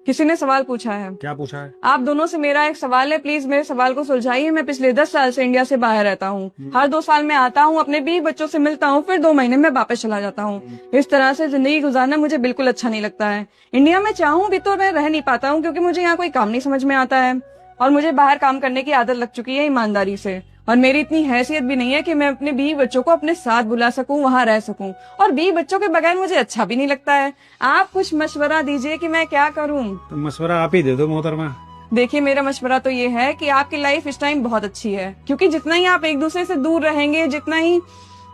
किसी ने सवाल पूछा है। क्या पूछा है? आप दोनों से मेरा एक सवाल है, प्लीज मेरे सवाल को सुलझाइए। मैं पिछले 10 साल से इंडिया से बाहर रहता हूँ। हर 2 साल में आता हूँ, अपने 20 बच्चों से मिलता हूँ, फिर 2 महीने में वापस चला जाता हूँ। इस तरह से जिंदगी गुजारना मुझे बिल्कुल अच्छा नहीं लगता है। इंडिया में चाहूँ भी तो मैं रह नहीं पाता हूँ, क्योंकि मुझे यहाँ कोई काम नहीं समझ में आता है और मुझे बाहर काम करने की आदत लग चुकी है ईमानदारी से। और मेरी इतनी हैसियत भी नहीं है कि मैं अपने 20 बच्चों को अपने साथ बुला सकूं, वहां रह सकूं। और 20 बच्चों के बगैर मुझे अच्छा भी नहीं लगता है। आप कुछ मशवरा दीजिए कि मैं क्या करूं। तो मशवरा आप ही दे दो मोहतरमा। देखिए, मेरा मशवरा तो ये है कि आपकी लाइफ इस टाइम बहुत अच्छी है, क्योंकि जितना ही आप एक दूसरे से दूर रहेंगे, जितना ही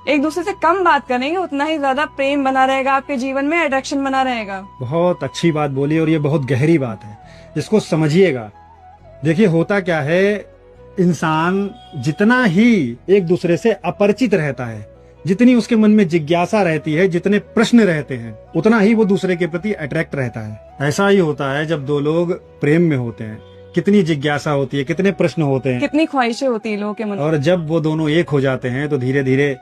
एक दूसरे से कम बात करेंगे, उतना ही ज्यादा प्रेम बना रहेगा आपके जीवन में, अट्रैक्शन बना रहेगा। बहुत अच्छी बात बोली और ये बहुत गहरी बात है, इसको समझिएगा। देखिए होता क्या है, इंसान जितना ही एक दूसरे से अपरिचित रहता है, जितनी उसके मन में जिज्ञासा रहती है, जितने प्रश्न रहते हैं, उतना ही वो दूसरे के प्रति अट्रैक्ट रहता है। ऐसा ही होता है जब 2 लोग प्रेम में होते हैं, कितनी जिज्ञासा होती है, कितने प्रश्न होते हैं, कितनी ख्वाहिशें होती है लोगों के मन में। और जब वो दोनों एक हो जाते हैं तो धीरे धीरे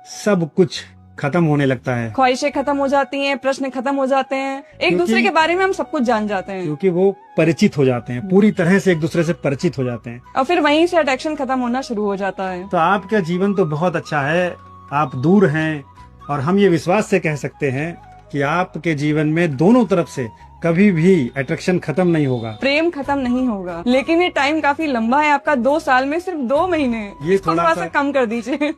सब कुछ खत्म होने लगता है। ख्वाहिशें खत्म हो जाती हैं, प्रश्न खत्म हो जाते हैं, एक दूसरे के बारे में हम सब कुछ जान जाते हैं, क्योंकि वो परिचित हो जाते हैं, पूरी तरह से एक दूसरे से परिचित हो जाते हैं, और फिर वहीं से अट्रैक्शन खत्म होना शुरू हो जाता है। तो आपका जीवन तो बहुत अच्छा है, आप दूर हैं, और हम ये विश्वास से कह सकते हैं कि आपके जीवन में दोनों तरफ से कभी भी अट्रैक्शन खत्म नहीं होगा, प्रेम खत्म नहीं होगा। लेकिन ये टाइम काफी लंबा है आपका, 2 साल में सिर्फ 2 महीने, ये इसको थोड़ा सा कम कर दीजिए।